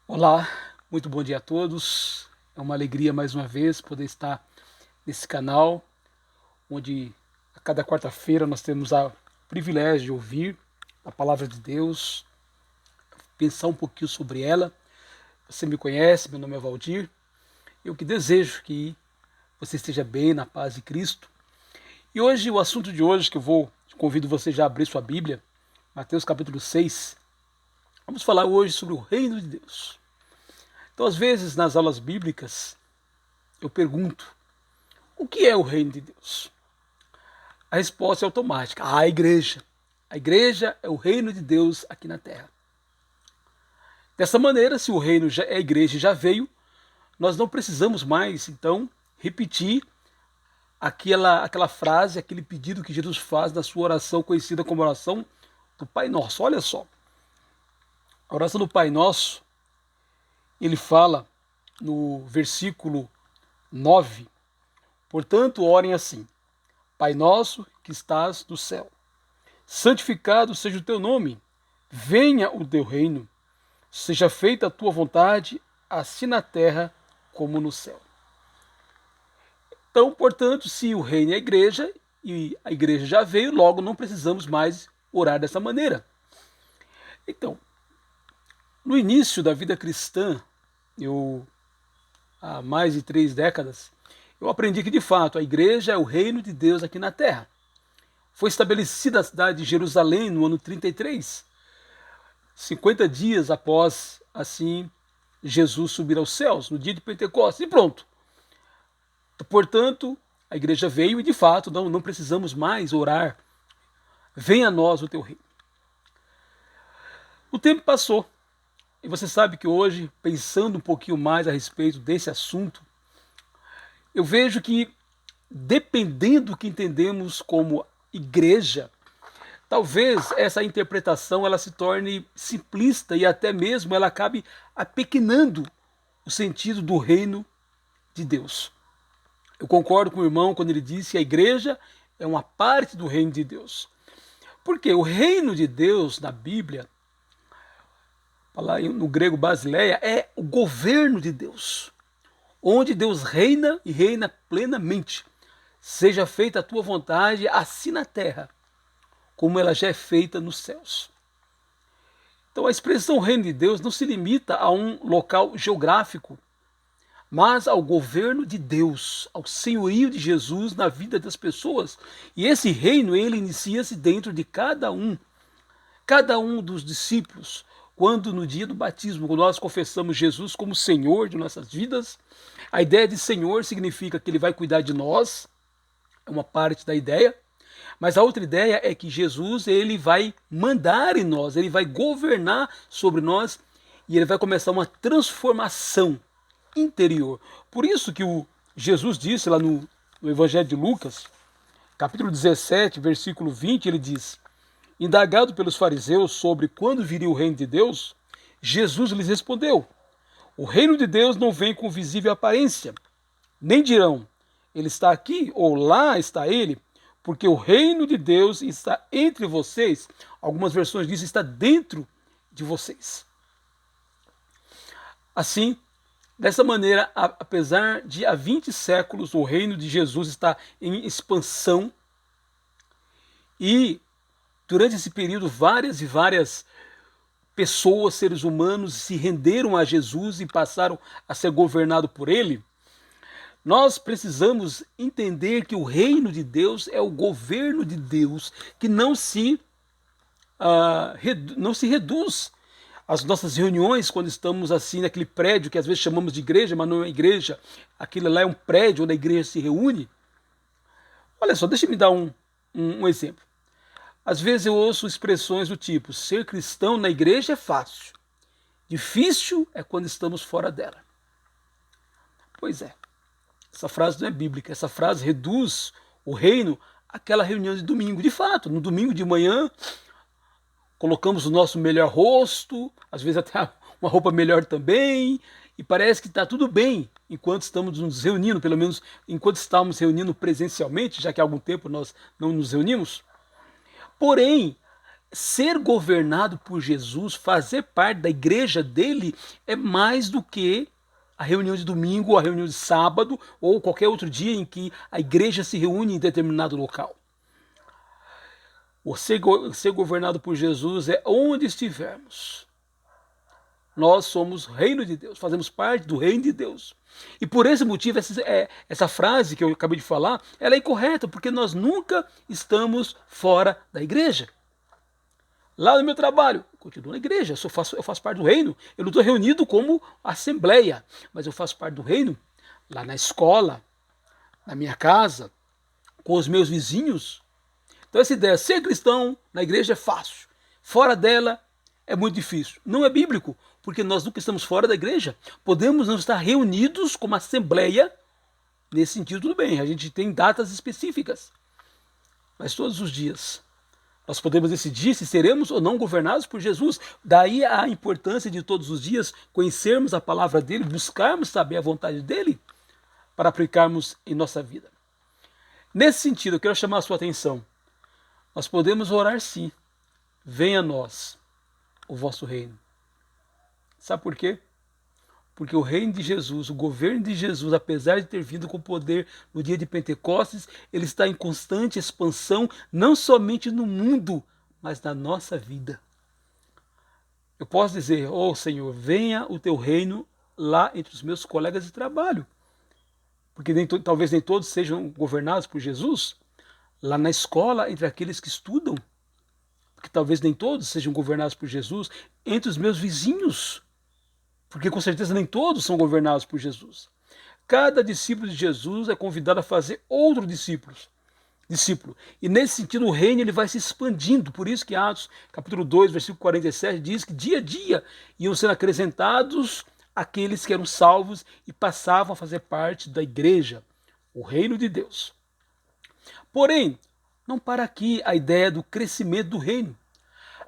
Olá, muito bom dia a todos. É uma alegria mais uma vez poder estar nesse canal, onde a cada quarta-feira nós temos o privilégio de ouvir a palavra de Deus, pensar um pouquinho sobre ela. Você me conhece, meu nome é Valdir. Eu que desejo que você esteja bem, na paz de Cristo. E hoje, o assunto de hoje que convido você já a abrir sua Bíblia, Mateus capítulo 6. Vamos falar hoje sobre o reino de Deus. Então, às vezes, nas aulas bíblicas, eu pergunto: o que é o reino de Deus? A resposta é automática: a igreja. A igreja é o reino de Deus aqui na terra. Dessa maneira, se o reino já é a igreja e já veio, nós não precisamos mais, então, repetir aquela frase, aquele pedido que Jesus faz na sua oração conhecida como oração do Pai Nosso. Olha só, a oração do Pai Nosso, ele fala no versículo 9: portanto, orem assim: Pai nosso que estás no céu, santificado seja o teu nome, venha o teu reino, seja feita a tua vontade, assim na terra como no céu. Então, portanto, se o reino é a igreja e a igreja já veio, logo não precisamos mais orar dessa maneira. Então, no início da vida cristã, há mais de 3 décadas, eu aprendi que de fato a igreja é o reino de Deus aqui na terra. Foi estabelecida a cidade de Jerusalém no ano 33, 50 dias após, assim, Jesus subir aos céus, no dia de Pentecostes, e pronto. Portanto, a igreja veio e, de fato, não precisamos mais orar: venha a nós o teu reino. O tempo passou, e você sabe que hoje, pensando um pouquinho mais a respeito desse assunto, eu vejo que, dependendo do que entendemos como igreja, talvez essa interpretação ela se torne simplista e até mesmo ela acabe apequenando o sentido do reino de Deus. Eu concordo com o irmão quando ele disse que a igreja é uma parte do reino de Deus. Porque o reino de Deus na Bíblia, lá no grego basileia, é o governo de Deus, onde Deus reina e reina plenamente. Seja feita a tua vontade, assim na terra, como ela já é feita nos céus. Então a expressão reino de Deus não se limita a um local geográfico, mas ao governo de Deus, ao senhorio de Jesus na vida das pessoas. E esse reino, ele inicia-se dentro de cada um dos discípulos. Quando no dia do batismo, quando nós confessamos Jesus como Senhor de nossas vidas, a ideia de Senhor significa que Ele vai cuidar de nós, é uma parte da ideia, mas a outra ideia é que Jesus ele vai mandar em nós, ele vai governar sobre nós e ele vai começar uma transformação interior. Por isso que o Jesus disse lá no Evangelho de Lucas, capítulo 17, versículo 20, ele diz: indagado pelos fariseus sobre quando viria o reino de Deus, Jesus lhes respondeu: o reino de Deus não vem com visível aparência, nem dirão, ele está aqui ou lá está ele, porque o reino de Deus está entre vocês. Algumas versões dizem está dentro de vocês. Assim, dessa maneira, apesar de há 20 séculos o reino de Jesus está em expansão e durante esse período várias e várias pessoas, seres humanos, se renderam a Jesus e passaram a ser governados por ele, nós precisamos entender que o reino de Deus é o governo de Deus, que não se reduz às nossas reuniões quando estamos assim naquele prédio que às vezes chamamos de igreja, mas não é igreja, aquilo lá é um prédio onde a igreja se reúne. Olha só, deixa eu me dar um exemplo. Às vezes eu ouço expressões do tipo: ser cristão na igreja é fácil, difícil é quando estamos fora dela. Pois é, essa frase não é bíblica, essa frase reduz o reino àquela reunião de domingo. De fato, no domingo de manhã, colocamos o nosso melhor rosto, às vezes até uma roupa melhor também, e parece que está tudo bem enquanto estamos nos reunindo, pelo menos enquanto estamos reunindo presencialmente, já que há algum tempo nós não nos reunimos. Porém, ser governado por Jesus, fazer parte da igreja dele, é mais do que a reunião de domingo, a reunião de sábado ou qualquer outro dia em que a igreja se reúne em determinado local. O ser governado por Jesus é onde estivermos. Nós somos reino de Deus, fazemos parte do reino de Deus. E por esse motivo, essa frase que eu acabei de falar, ela é incorreta, porque nós nunca estamos fora da igreja. Lá no meu trabalho, eu continuo na igreja, eu faço parte do reino. Eu não estou reunido como assembleia, mas eu faço parte do reino. Lá na escola, na minha casa, com os meus vizinhos. Então essa ideia, ser cristão na igreja é fácil. Fora dela é muito difícil. Não é bíblico, porque nós nunca estamos fora da igreja. Podemos não estar reunidos como assembleia, nesse sentido tudo bem, a gente tem datas específicas. Mas todos os dias nós podemos decidir se seremos ou não governados por Jesus. Daí a importância de todos os dias conhecermos a palavra dele, buscarmos saber a vontade dele para aplicarmos em nossa vida. Nesse sentido, eu quero chamar a sua atenção. Nós podemos orar sim. Venha a nós o vosso reino. Sabe por quê? Porque o reino de Jesus, o governo de Jesus, apesar de ter vindo com poder no dia de Pentecostes, ele está em constante expansão, não somente no mundo, mas na nossa vida. Eu posso dizer, oh Senhor, venha o teu reino lá entre os meus colegas de trabalho. Porque talvez nem todos sejam governados por Jesus. Lá na escola, entre aqueles que estudam, porque talvez nem todos sejam governados por Jesus, entre os meus vizinhos, porque com certeza nem todos são governados por Jesus. Cada discípulo de Jesus é convidado a fazer outro discípulo. E nesse sentido o reino ele vai se expandindo. Por isso que Atos capítulo 2, versículo 47 diz que dia a dia iam sendo acrescentados aqueles que eram salvos e passavam a fazer parte da igreja, o reino de Deus. Porém, não para aqui a ideia do crescimento do reino.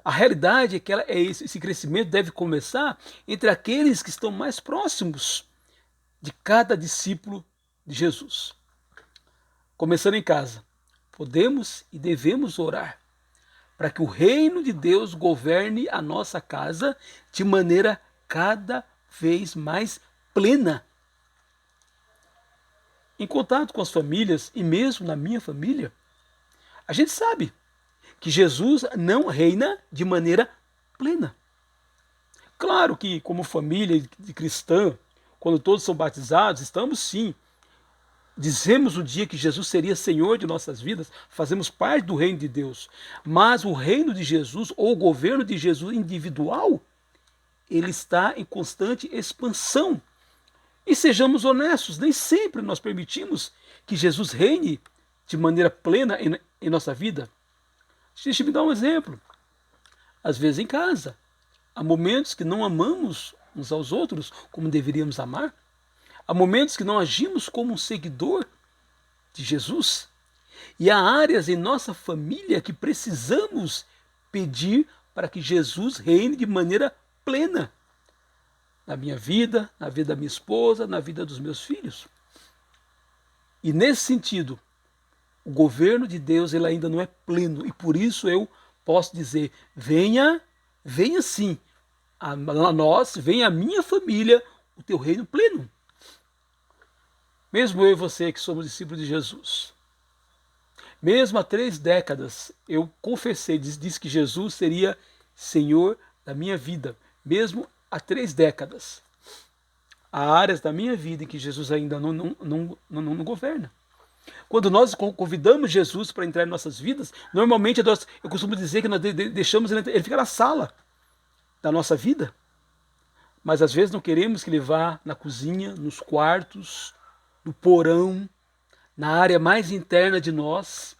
A realidade é que esse crescimento deve começar entre aqueles que estão mais próximos de cada discípulo de Jesus. Começando em casa, podemos e devemos orar para que o reino de Deus governe a nossa casa de maneira cada vez mais plena. Em contato com as famílias e mesmo na minha família, a gente sabe que Jesus não reina de maneira plena. Claro que como família de cristã, quando todos são batizados, estamos sim, dizemos o dia que Jesus seria Senhor de nossas vidas, fazemos parte do reino de Deus. Mas o reino de Jesus, ou o governo de Jesus individual, ele está em constante expansão. E sejamos honestos, nem sempre nós permitimos que Jesus reine de maneira plena em nossa vida. Deixa eu me dar um exemplo. Às vezes em casa, há momentos que não amamos uns aos outros como deveríamos amar. Há momentos que não agimos como um seguidor de Jesus. E há áreas em nossa família que precisamos pedir para que Jesus reine de maneira plena. Na minha vida, na vida da minha esposa, na vida dos meus filhos. E nesse sentido, o governo de Deus ele ainda não é pleno. E por isso eu posso dizer, venha sim, a nós, venha a minha família, o teu reino pleno. Mesmo eu e você que somos discípulos de Jesus, mesmo há 3 décadas, eu confessei, disse que Jesus seria Senhor da minha vida, mesmo há 3 décadas. Há áreas da minha vida em que Jesus ainda não governa. Quando nós convidamos Jesus para entrar em nossas vidas, normalmente eu costumo dizer que nós deixamos ele ficar na sala da nossa vida. Mas às vezes não queremos que ele vá na cozinha, nos quartos, no porão, na área mais interna de nós.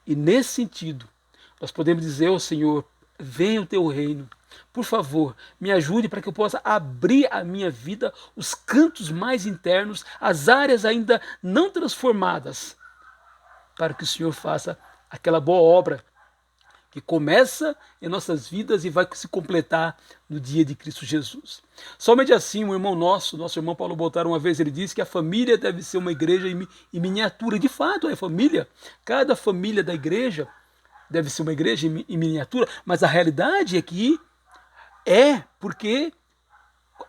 E nesse sentido, nós podemos dizer ao Senhor, venha o teu reino. Por favor, me ajude para que eu possa abrir a minha vida, os cantos mais internos, as áreas ainda não transformadas, para que o Senhor faça aquela boa obra que começa em nossas vidas e vai se completar no dia de Cristo Jesus. Somente assim, um irmão nosso irmão Paulo Botar, uma vez ele disse que a família deve ser uma igreja em miniatura. De fato, é família. Cada família da igreja deve ser uma igreja em miniatura, mas a realidade é que porque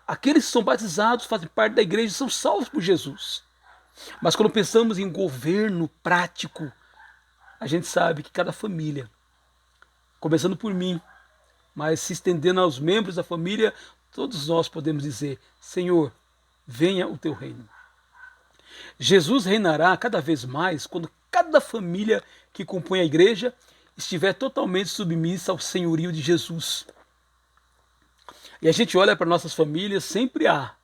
aqueles que são batizados fazem parte da igreja e são salvos por Jesus. Mas quando pensamos em governo prático, a gente sabe que cada família, começando por mim, mas se estendendo aos membros da família, todos nós podemos dizer: Senhor, venha o teu reino. Jesus reinará cada vez mais quando cada família que compõe a igreja estiver totalmente submissa ao senhorio de Jesus. E a gente olha para nossas famílias, sempre há.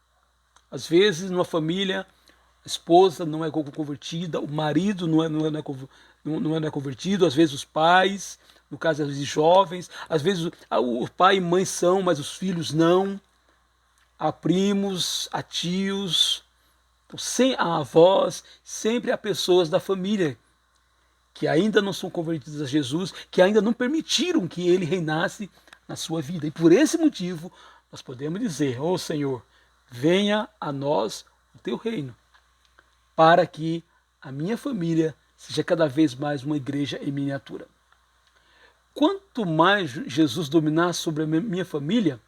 Às vezes, numa família, a esposa não é convertida, o marido não é convertido, às vezes os pais, no caso às vezes jovens, às vezes o pai e mãe são, mas os filhos não. Há primos, há tios, sem há avós, sempre há pessoas da família que ainda não são convertidas a Jesus, que ainda não permitiram que ele reinasse na sua vida. E por esse motivo, nós podemos dizer: ó Senhor, venha a nós o teu reino, para que a minha família seja cada vez mais uma igreja em miniatura. Quanto mais Jesus dominar sobre a minha família,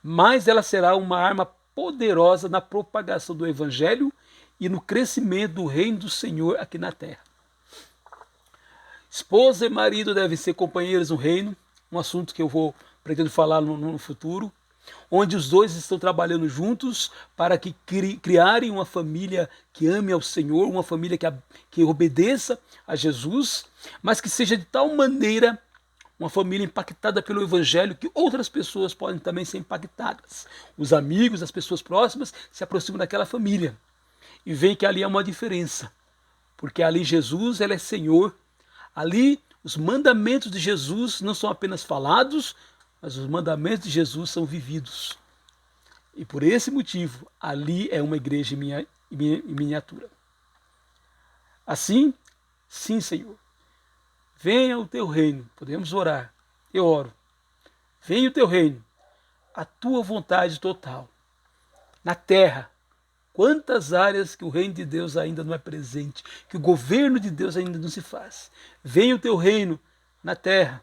mais ela será uma arma poderosa na propagação do evangelho e no crescimento do reino do Senhor aqui na terra. Esposa e marido devem ser companheiros no reino, um assunto que eu pretendo falar no futuro, onde os dois estão trabalhando juntos para que criarem uma família que ame ao Senhor, uma família que obedeça a Jesus, mas que seja de tal maneira uma família impactada pelo evangelho que outras pessoas podem também ser impactadas. Os amigos, as pessoas próximas se aproximam daquela família e veem que ali há uma diferença, porque ali Jesus, ele é Senhor. Ali os mandamentos de Jesus não são apenas falados, mas os mandamentos de Jesus são vividos. E por esse motivo, ali é uma igreja em miniatura. Assim, sim, Senhor, venha o teu reino. Podemos orar. Eu oro. Venha o teu reino, a tua vontade total, na terra. Quantas áreas que o reino de Deus ainda não é presente, que o governo de Deus ainda não se faz. Venha o teu reino na terra,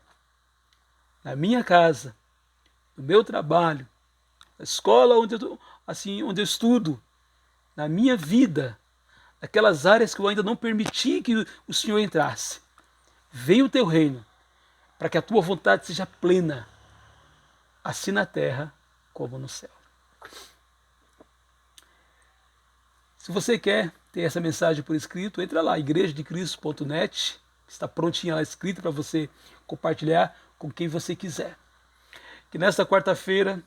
na minha casa, no meu trabalho, na escola onde eu estudo, na minha vida, naquelas áreas que eu ainda não permiti que o Senhor entrasse. Venha o teu reino, para que a tua vontade seja plena, assim na terra como no céu. Se você quer ter essa mensagem por escrito, entra lá, igrejadecristo.net, está prontinha lá escrita para você compartilhar com quem você quiser. Que nesta quarta-feira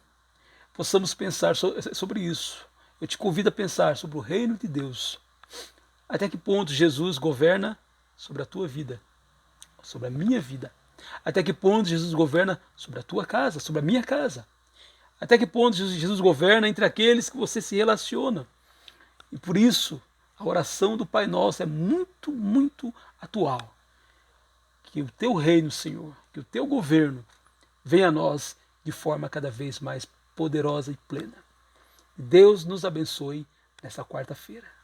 possamos pensar sobre isso. Eu te convido a pensar sobre o reino de Deus. Até que ponto Jesus governa sobre a tua vida, sobre a minha vida. Até que ponto Jesus governa sobre a tua casa, sobre a minha casa. Até que ponto Jesus governa entre aqueles que você se relaciona. E por isso, a oração do Pai Nosso é muito, muito atual. Que o teu reino, Senhor, que o teu governo venha a nós de forma cada vez mais poderosa e plena. Deus nos abençoe nessa quarta-feira.